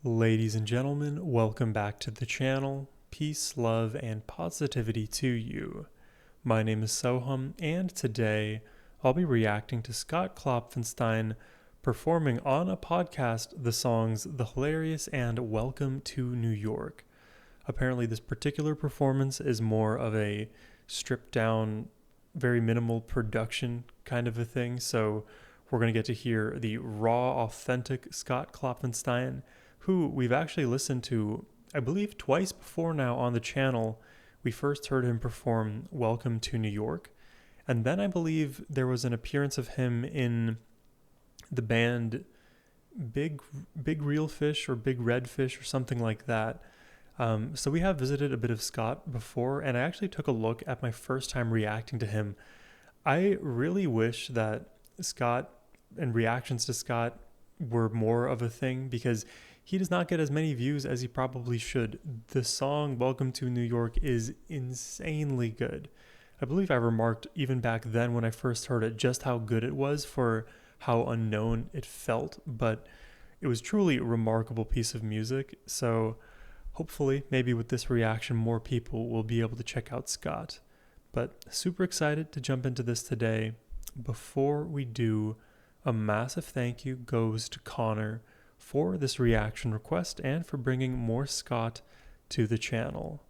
Ladies and gentlemen, welcome back to the channel. Peace, love, and positivity to you. My name is Sohum, and today I'll be reacting to Scott Klopfenstein performing on a podcast the songs The Hilarious and Welcome to New York. Apparently this particular performance is more of a stripped down, very minimal production kind of a thing, so we're going to get to hear the raw, authentic Scott Klopfenstein, who we've actually listened to, I believe, twice before now on the channel. We first heard him perform Welcome to New York, and then I believe there was an appearance of him in the band Big Real Fish or Big Red Fish or something like that. So we have visited a bit of Scott before, and I actually took a look at my first time reacting to him. I really wish that Scott and reactions to Scott were more of a thing, because he does not get as many views as he probably should. The song Welcome to New York is insanely good. I believe I remarked even back then when I first heard it just how good it was for how unknown it felt, but it was truly a remarkable piece of music. So hopefully maybe with this reaction more people will be able to check out Scott. But super excited to jump into this today. Before we do, a massive thank you goes to Connor for this reaction request and for bringing more Scott to the channel.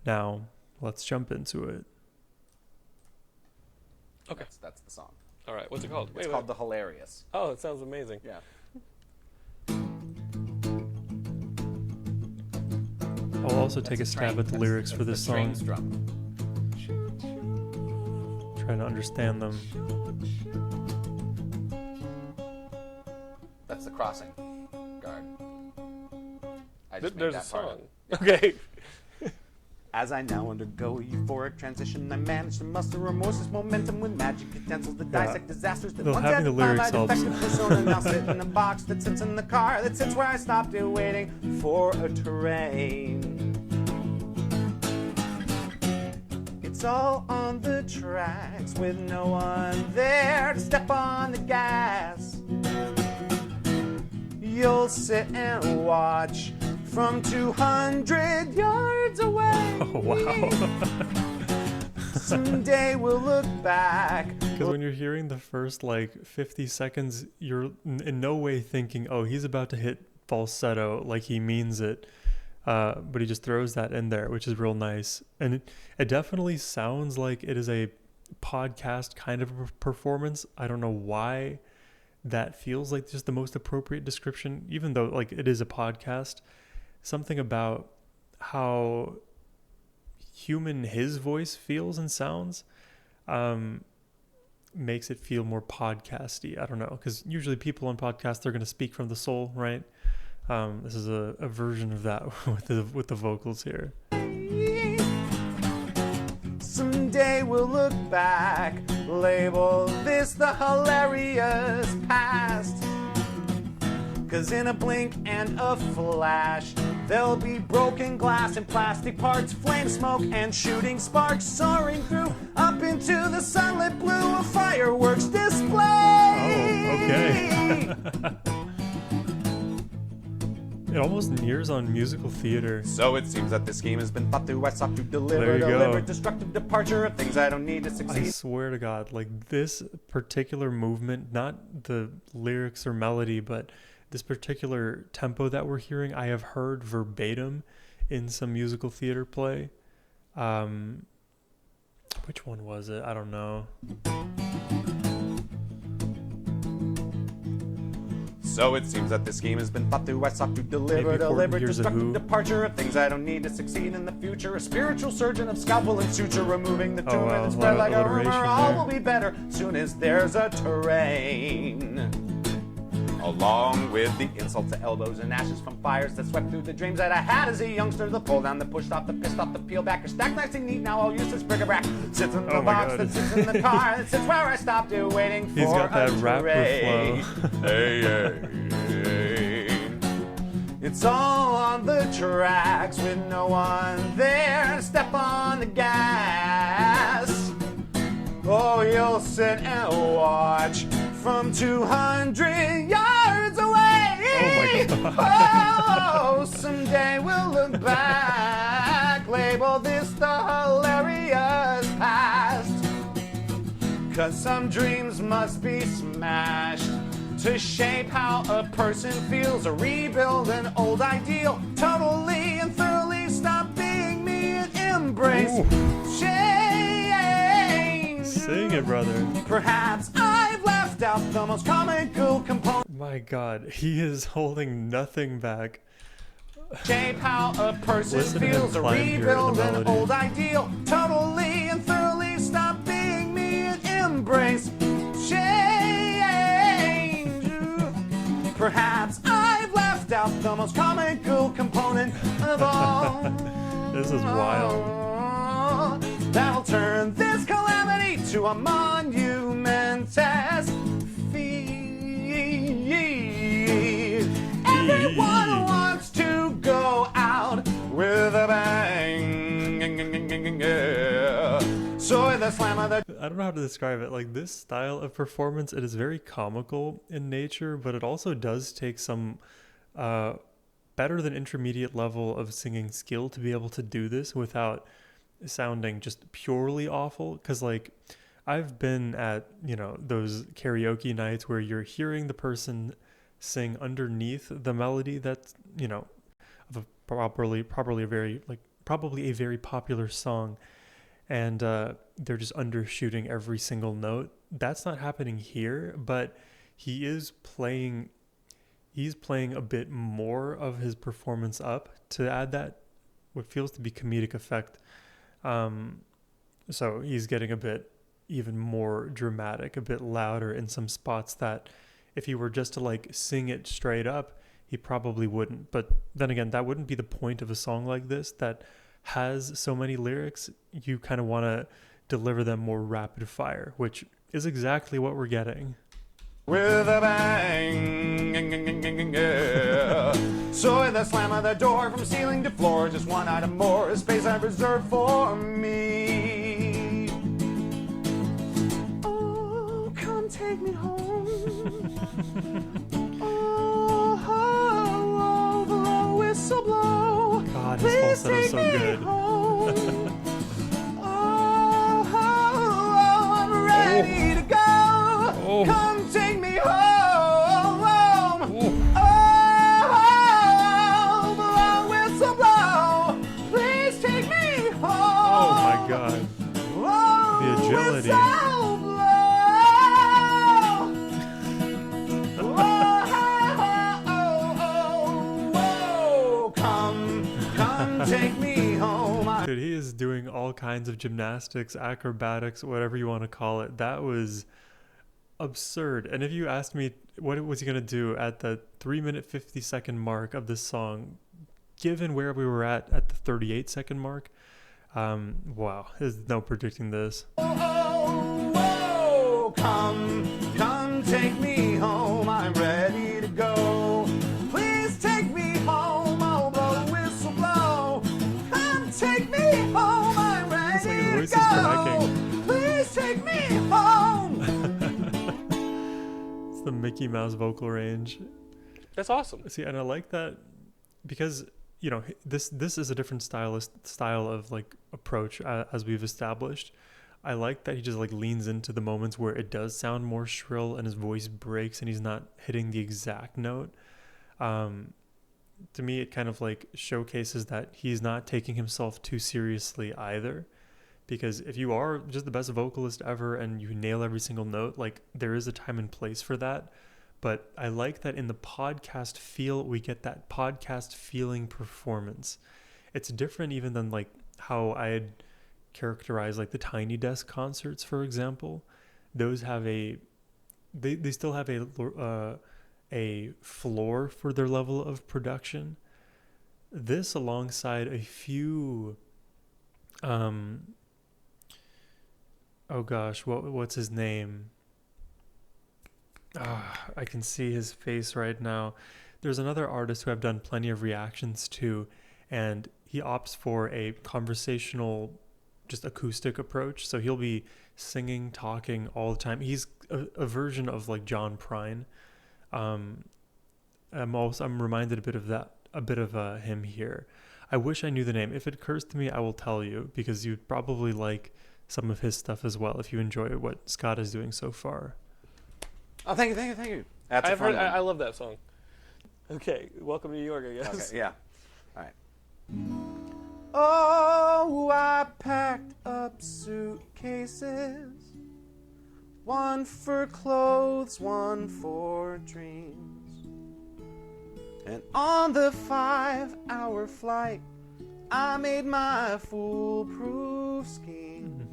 Now, let's jump into it. Okay. That's the song. All right. What's it called? It's called The Hilarious. Oh, it sounds amazing. Yeah. I'll also take a stab at the lyrics for this song, trying to understand them. That's the crossing guard. I just made There's a that part song. up. Okay. As I now undergo a euphoric transition, I manage to muster remorseless momentum with magic utensils that dissect disasters that Though once having the edified my lyrics helps. defective persona now sit in a box that sits in the car that sits where I stopped it waiting for a train. It's all on the tracks with no one there to step on the gas. You'll sit and watch from 200 yards away. Oh, wow. Someday we'll look back. Because when you're hearing the first 50 seconds, you're in no way thinking, oh, he's about to hit falsetto like he means it. But he just throws that in there, which is real nice. And it definitely sounds like it is a podcast kind of a performance. I don't know why that feels like just the most appropriate description, even though it is a podcast. Something about how human his voice feels and sounds makes it feel more podcasty. I don't know, because usually people on podcasts, they're going to speak from the soul, right? This is a version of that with the vocals here. Someday we'll look back, label this the hilarious past. 'Cause in a blink and a flash, there'll be broken glass and plastic parts, flame smoke and shooting sparks soaring through up into the sunlit blue, a fireworks display. Oh, okay. It almost nears on musical theater. So it seems that this scheme has been thought through. I sought to There you deliver go. destructive departure of things I don't need to I succeed. swear to God, this particular movement, not the lyrics or melody, but this particular tempo that we're hearing, I have heard verbatim in some musical theater play. Which one was it? I don't know. So it seems that this scheme has been thought through. I sought to deliver Years of Who. destructive departure of things I don't need to succeed in the future. A spiritual surgeon of scalpel and suture, removing the tumor wow, and a spread lot like of a rumor. alliteration All there. will be better soon as there's a terrain. Along with the insults to elbows and ashes from fires that swept through the dreams that I had as a youngster. The pull down, the pushed off, the pissed off, the peel back, a stack nice and neat. Now I'll use this bric-a-brac. Sits in the Oh my box God. that sits in the car that sits where I stopped it waiting for He's got that a rapper train. flow. Hey, hey, hey. It's all on the tracks with no one there to step on the gas. Oh, you'll sit and watch from 200 yards away. Oh my God. someday we'll look back, label this the hilarious past. 'Cause some dreams must be smashed to shape how a person feels, or rebuild an old ideal. Totally and thoroughly stop being me and embrace change. Sing it, brother. Perhaps I've left out the most comical component. My God, he is holding nothing back. Shape how a person Listen to him feels, or climb here in the rebuild an melody. old ideal. Totally and thoroughly stop being me and embrace change. Perhaps I've left out the most comical component of all. This is wild. That'll turn this calamity to a monumentous feat. Everyone wants to go out with a bang. So in the slam of the I don't know how to describe it. Like, this style of performance, it is very comical in nature, but it also does take some better than intermediate level of singing skill to be able to do this without sounding just purely awful. Because, like, I've been at, you know, those karaoke nights where you're hearing the person sing underneath the melody that's, you know, of a probably a very, like, probably a very popular song, and they're just undershooting every single note. That's not happening here, but he's playing a bit more of his performance up to add that what feels to be comedic effect. So he's getting a bit even more dramatic, a bit louder in some spots that if he were just to like sing it straight up, he probably wouldn't. But then again, that wouldn't be the point of a song like this that has so many lyrics. You kind of want to deliver them more rapid fire, which is exactly what we're getting. with a bang. So in the slam of the door, from ceiling to floor, just one item more, a space I've reserved for me. Oh, come take me home. Oh, blow, whistle blow. God, his falsetto is so good. I'm ready to go. Oh. Come take me home. Oh. Oh, blow, whistle blow. Please take me home. Oh my God. Oh, The agility. whistle blow. Oh, come take me home. Dude, he is doing all kinds of gymnastics, acrobatics, whatever you want to call it. That was absurd. And if you asked me what was he going to do at the 3-minute 50-second mark of this song, given where we were at the 38-second mark, wow, there's no predicting this. Oh, come take me home. I'm ready to go. Please take me home. Oh, blow, whistle blow. Come take me home. I'm It's like ready his to voice is go. cracking. Please take me home. It's the Mickey Mouse vocal range. That's awesome. See, and I like that because, you know, this is a different style of like approach as we've established. I like that he just like leans into the moments where it does sound more shrill and his voice breaks and he's not hitting the exact note. To me, it kind of like showcases that he's not taking himself too seriously either. Because if you are just the best vocalist ever and you nail every single note, like there is a time and place for that. But I like that in the podcast feel, we get that podcast feeling performance. It's different even than like how I'd characterize like the Tiny Desk concerts, for example. Those have they still have a floor for their level of production. This alongside a few oh gosh, what's his name? I can see his face right now. There's another artist who I've done plenty of reactions to, and he opts for a conversational, just acoustic approach. So he'll be singing, talking all the time. He's a version of like John Prine. I'm reminded a bit of him here. I wish I knew the name. If it occurs to me, I will tell you, because you'd probably like some of his stuff as well if you enjoy what Scott is doing so far. Oh, thank you. That's I've a fun heard. one. I love that song. Okay, welcome to New York, I guess. Okay, yeah. All right. Oh, I packed up suitcases, one for clothes, one for dreams. And on the 5-hour flight, I made my foolproof schemes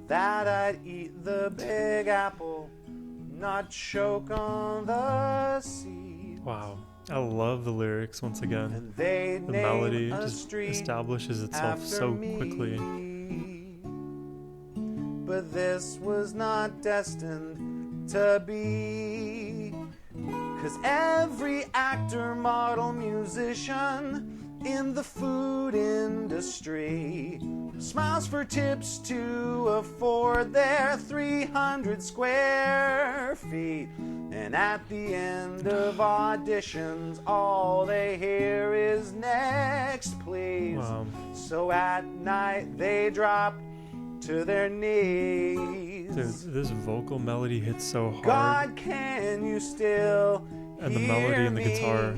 that I'd eat the Big Apple, not choke on the seeds. Wow. I love the lyrics once again. And they The name melody a just street establishes itself after so me. quickly. But this was not destined to be. 'Cause every actor, model, musician in the food industry smiles for tips to afford their 300 square feet. And at the end of auditions, all they hear is next, please. Wow. So at night they drop to their knees. Dude, this vocal melody hits so hard. God, can you still And the hear melody and the me? guitar.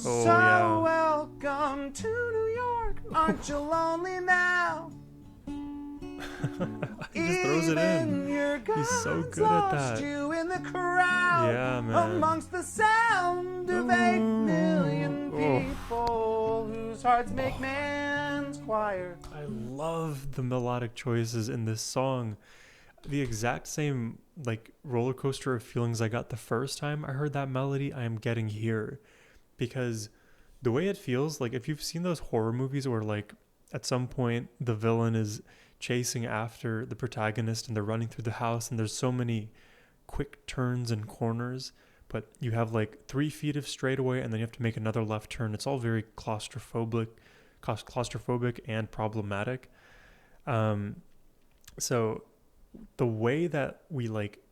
Oh, So yeah. welcome to New York. Aren't you lonely now? He just throws it in. Your He's so guides good at lost that. you in the crowd. Yeah, man. Amongst the sound of 8 million Oh. people whose hearts make man's choir. I love the melodic choices in this song. The exact same like roller coaster of feelings I got the first time I heard that melody, I am getting here. Because the way it feels, like if you've seen those horror movies where like at some point the villain is chasing after the protagonist and they're running through the house and there's so many quick turns and corners, but you have like 3 feet of straightaway and then you have to make another left turn. It's all very claustrophobic and problematic. So the way that we like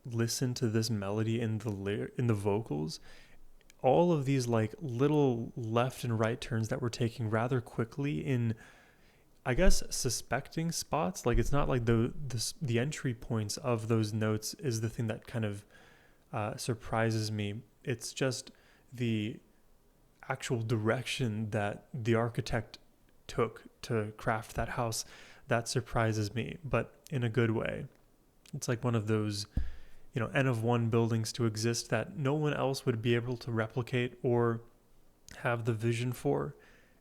listen to this melody in the vocals, all of these like little left and right turns that we're taking rather quickly in, I guess, suspecting spots. Like it's not like the entry points of those notes is the thing that kind of surprises me. It's just the actual direction that the architect took to craft that house that surprises me, but in a good way. It's like one of those, N of 1 buildings to exist that no one else would be able to replicate or have the vision for,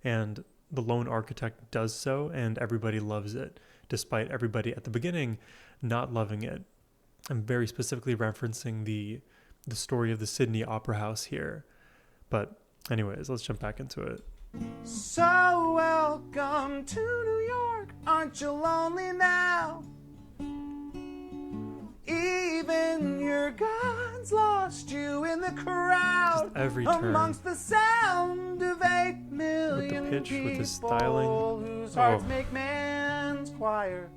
and the lone architect does so, and everybody loves it, despite everybody at the beginning not loving it. I'm very specifically referencing the story of the Sydney Opera House here. But anyways, let's jump back into it. So welcome to New York. Aren't you lonely now? Even your gods lost you in the crowd. Just every turn. Amongst the sound of 8 million pitch, people with the styling. whose hearts Oh. make man's choir.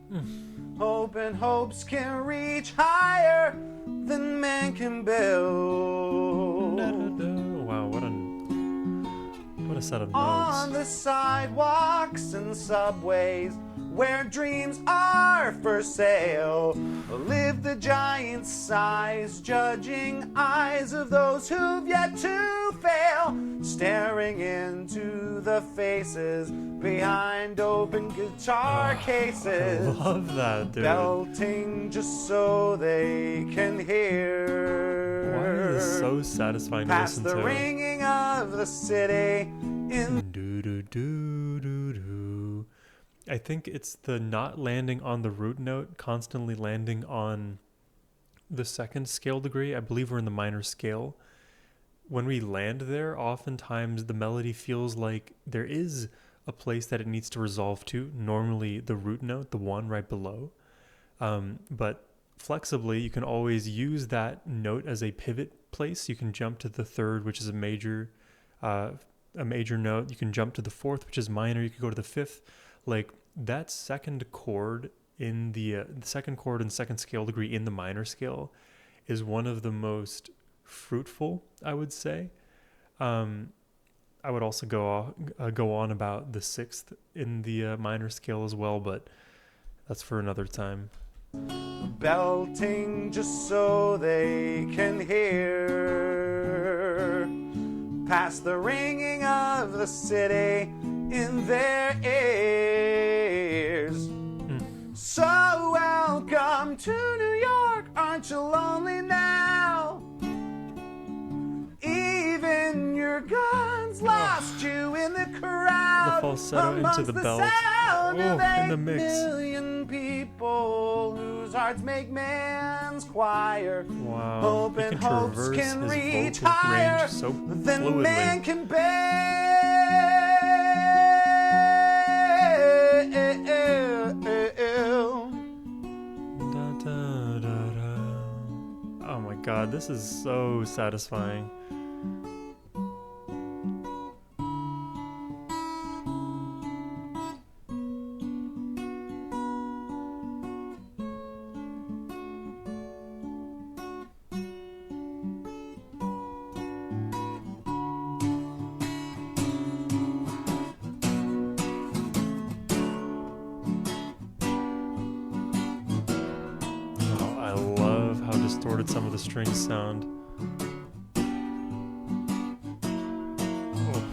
Hope and hopes can reach higher than man can build. Wow, what a set of On notes. the sidewalks and subways where dreams are for sale, live the giant-sized judging eyes of those who've yet to fail, staring into the faces behind open guitar cases, I love that, dude. belting just so they can hear. Why is this so satisfying to Past listen the to? ringing of the city in Do do do do do. I think it's the not landing on the root note, constantly landing on the second scale degree. I believe we're in the minor scale. When we land there, oftentimes the melody feels like there is a place that it needs to resolve to, normally the root note, the one right below. But flexibly, you can always use that note as a pivot place. You can jump to the third, which is a major note. You can jump to the fourth, which is minor. You could go to the fifth. Like that second chord in the second chord and second scale degree in the minor scale is one of the most fruitful, I would say. I would also go on about the sixth in the minor scale as well, but that's for another time. Belting just so they can hear, past the ringing of the city in their ears. So welcome to New York, aren't you lonely now? Even your guns lost you in the crowd. The falsetto into the belt. In the mix. 8 million people whose hearts make man's choir. Wow. Hoping hopes can reach higher so than fluidly. man can bear. Da, da, da, da. Oh my god, this is so satisfying. I love how distorted some of the strings sound. Oh.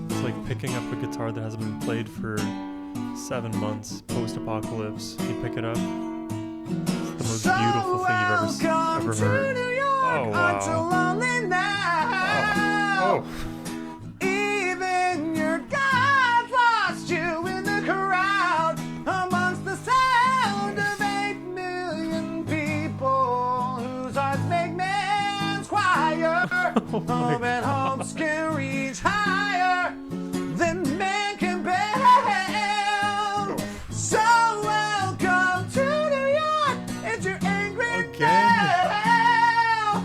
It's like picking up a guitar that hasn't been played for 7 months, post-apocalypse. You pick it up. It's the most beautiful thing you've ever heard. Oh, wow. Oh. Even your God lost you in the crowd amongst the sound of 8 million people whose hearts make man's choir. Hope and hopes can reach higher than man can bear. So welcome to New York. It's your angry now.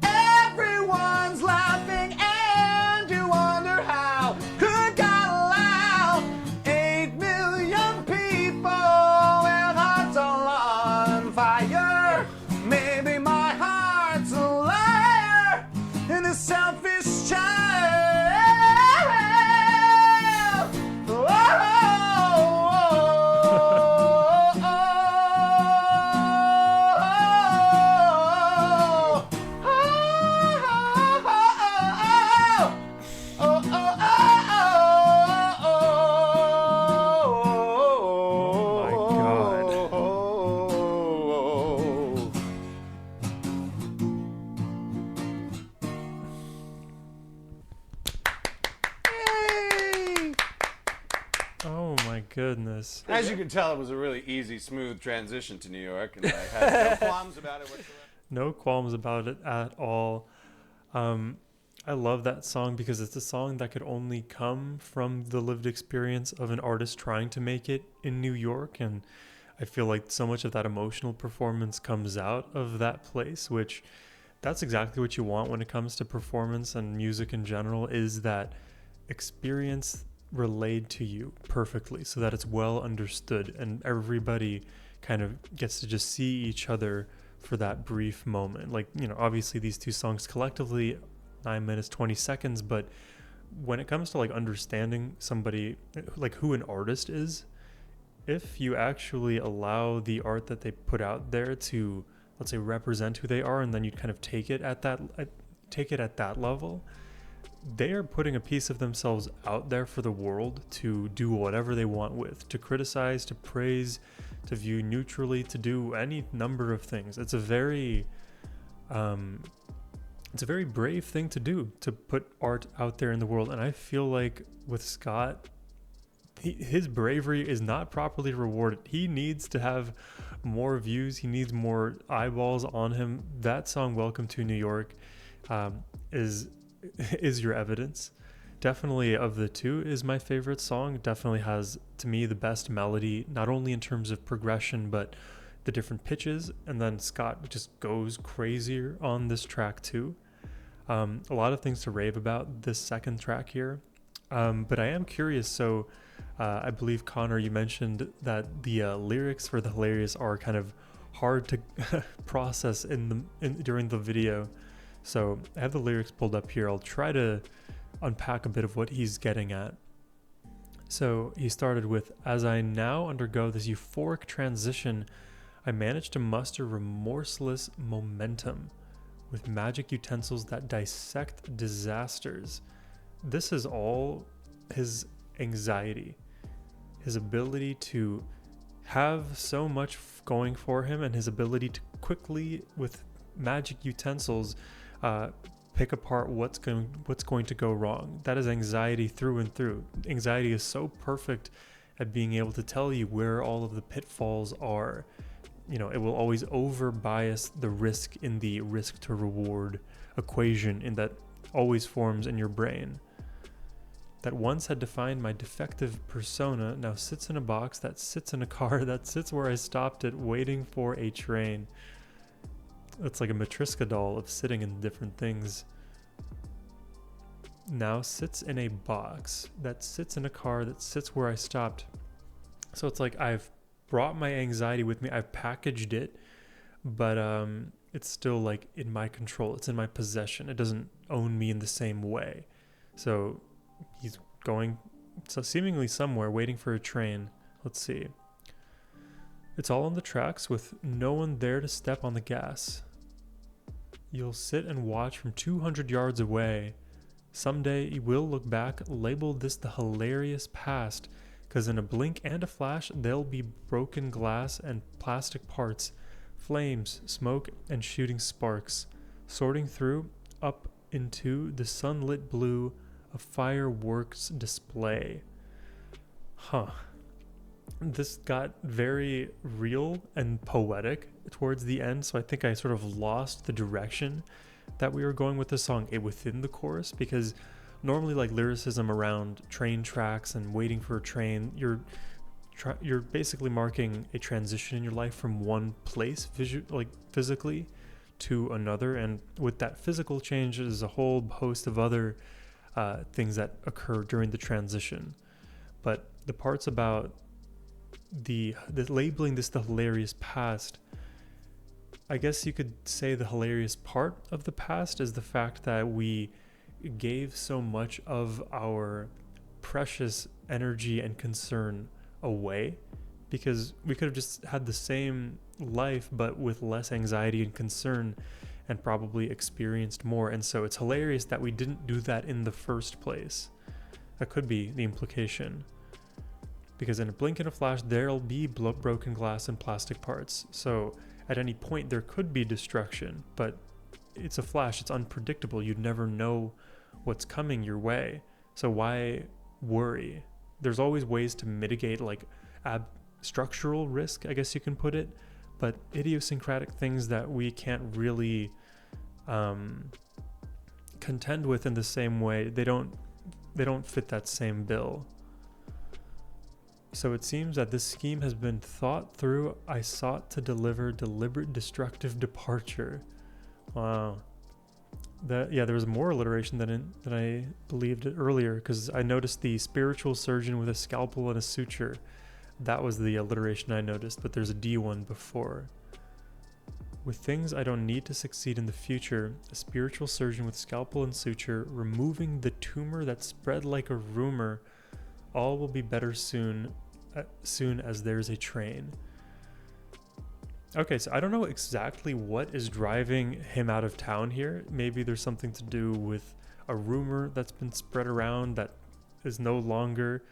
Everyone's laughing and you wonder how could God allow 8 million people with hearts all on fire. Maybe my heart's a liar and a selfish child. Oh, Oh my goodness. As you can tell, it was a really easy, smooth transition to New York, and I had no qualms about it whatsoever. No qualms about it at all. I love that song because it's a song that could only come from the lived experience of an artist trying to make it in New York. And I feel like so much of that emotional performance comes out of that place, which that's exactly what you want when it comes to performance and music in general, is that experience relayed to you perfectly so that it's well understood and everybody kind of gets to just see each other for that brief moment. Like, you know, obviously these two songs collectively 9 minutes 20 seconds, but when it comes to like understanding somebody, like who an artist is, if you actually allow the art that they put out there to, let's say, represent who they are, and then you kind of take it at that level, they are putting a piece of themselves out there for the world to do whatever they want with, to criticize, to praise, to view neutrally, to do any number of things. It's a very brave thing to do, to put art out there in the world. And I feel like with Scott, his bravery is not properly rewarded. He needs to have more views. He needs more eyeballs on him. That song, Welcome to New York, is your evidence. Definitely of the two is my favorite song. Definitely has, to me, the best melody, not only in terms of progression, but the different pitches. And then Scott just goes crazier on this track too. A lot of things to rave about this second track here. But I am curious. So I believe, Connor, you mentioned that the lyrics for The Hilarious are kind of hard to process during the video. So I have the lyrics pulled up here. I'll try to unpack a bit of what he's getting at. So he started with, as I now undergo this euphoric transition, I managed to muster remorseless momentum with magic utensils that dissect disasters. This is all his anxiety, his ability to have so much going for him, and his ability to quickly, with magic utensils, pick apart what's going to go wrong. That is anxiety through and through. Anxiety is so perfect at being able to tell you where all of the pitfalls are. You know, it will always over bias the risk in the risk to reward equation in that always forms in your brain. That once had defined my defective persona now sits in a box that sits in a car that sits where I stopped it waiting for a train. It's like a Matryoshka doll of sitting in different things. Now sits in a box that sits in a car that sits where I stopped. So it's like I've brought my anxiety with me. I've packaged it, but it's still like in my control. It's in my possession. It doesn't own me in the same way. So he's going seemingly somewhere, waiting for a train. Let's see. It's all on the tracks with no one there to step on the gas. You'll sit and watch from 200 yards away. Someday you will look back, label this the hilarious past, because in a blink and a flash there'll be broken glass and plastic parts, flames, smoke, and shooting sparks, sorting through up into the sunlit blue of fireworks display. This got very real and poetic towards the end, so I think I sort of lost the direction that we were going with the song within the chorus, because normally like lyricism around train tracks and waiting for a train, you're basically marking a transition in your life from one place physically to another, and with that physical change there's a whole host of other things that occur during the transition. But the parts about the labeling this the hilarious past, I guess you could say the hilarious part of the past is the fact that we gave so much of our precious energy and concern away, because we could have just had the same life but with less anxiety and concern and probably experienced more. And so it's hilarious that we didn't do that in the first place. That could be the implication, because in a blink and a flash there'll be broken glass and plastic parts. So at any point there could be destruction, but it's a flash, it's unpredictable, you'd never know what's coming your way. So why worry? There's always ways to mitigate like structural risk, I guess you can put it, but idiosyncratic things that we can't really contend with in the same way, they don't fit that same bill. So it seems that this scheme has been thought through. I sought to deliver deliberate destructive departure. Wow. There was more alliteration than I believed it earlier, because I noticed the spiritual surgeon with a scalpel and a suture. That was the alliteration I noticed, but there's a D one before. With things I don't need to succeed in the future, a spiritual surgeon with scalpel and suture, removing the tumor that spread like a rumor, all will be better soon as there's a train. Okay, so I don't know exactly what is driving him out of town here. Maybe there's something to do with a rumor that's been spread around that is no longer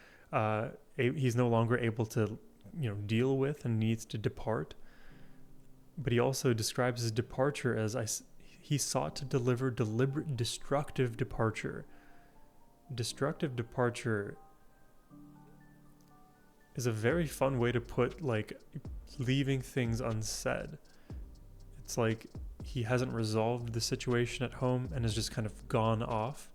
he's no longer able to deal with and needs to depart. But he also describes his departure as he sought to deliver deliberate destructive departure. Destructive departure is a very fun way to put like leaving things unsaid. It's like he hasn't resolved the situation at home and has just kind of gone off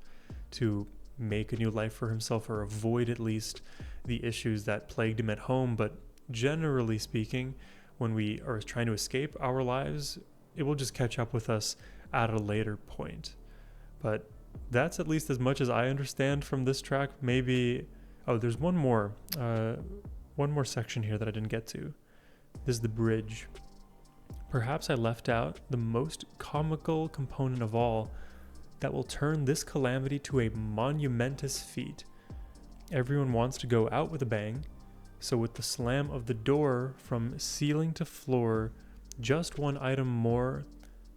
to make a new life for himself, or avoid at least the issues that plagued him at home. But generally speaking, when we are trying to escape our lives, it will just catch up with us at a later point. But that's at least as much as I understand from this track. Maybe there's one more section here that I didn't get to. This is the bridge. perhaps I left out the most comical component of all that will turn this calamity to a monumentous feat. Everyone wants to go out with a bang, so with the slam of the door from ceiling to floor, just one item more,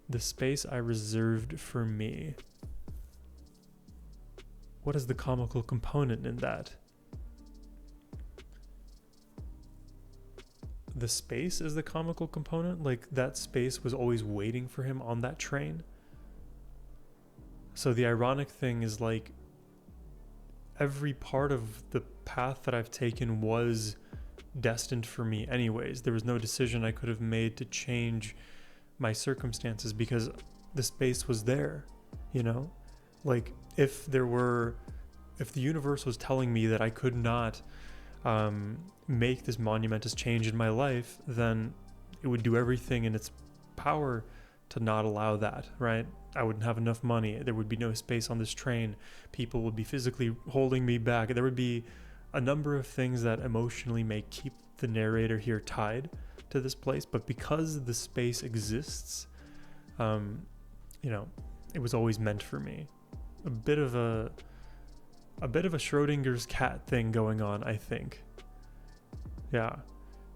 the space I reserved for me. What is the comical component in that? The space is the comical component? Like that space was always waiting for him on that train? So the ironic thing is, like, every part of the path that I've taken was destined for me anyways. There was no decision I could have made to change my circumstances because the space was there, you know? Like, if the universe was telling me that I could not make this monumentous change in my life, then it would do everything in its power to not allow that, right? I wouldn't have enough money. There would be no space on this train. People would be physically holding me back. There would be a number of things that emotionally may keep the narrator here tied to this place. But because the space exists, it was always meant for me. A bit of a Schrodinger's cat thing going on, I think. Yeah.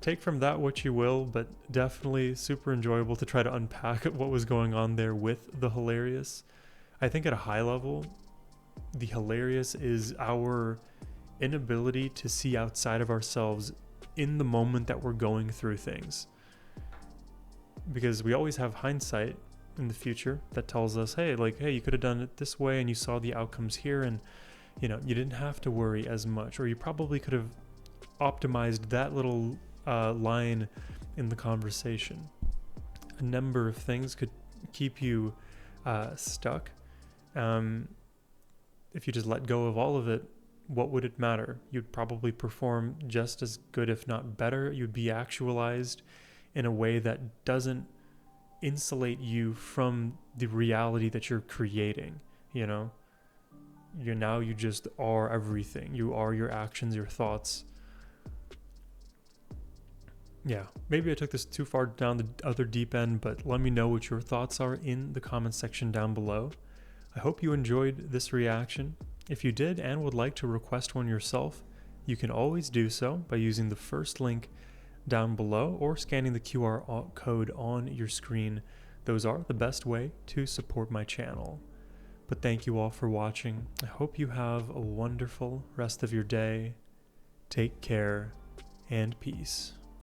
Take from that what you will, but definitely super enjoyable to try to unpack what was going on there with the hilarious. I think at a high level, the hilarious is our inability to see outside of ourselves in the moment that we're going through things. Because we always have hindsight in the future that tells us, hey, you could have done it this way and you saw the outcomes here and, you didn't have to worry as much, or you probably could have optimized that little line in the conversation. A number of things could keep you stuck. If you just let go of all of it, what would it matter? You'd probably perform just as good, if not better. You'd be actualized in a way that doesn't insulate you from the reality that you're creating, You just are everything. You are your actions, your thoughts. Yeah, maybe I took this too far down the other deep end, but let me know what your thoughts are in the comments section down below. I hope you enjoyed this reaction. If you did and would like to request one yourself, you can always do so by using the first link down below or scanning the QR code on your screen. Those are the best way to support my channel. But thank you all for watching. I hope you have a wonderful rest of your day. Take care and peace.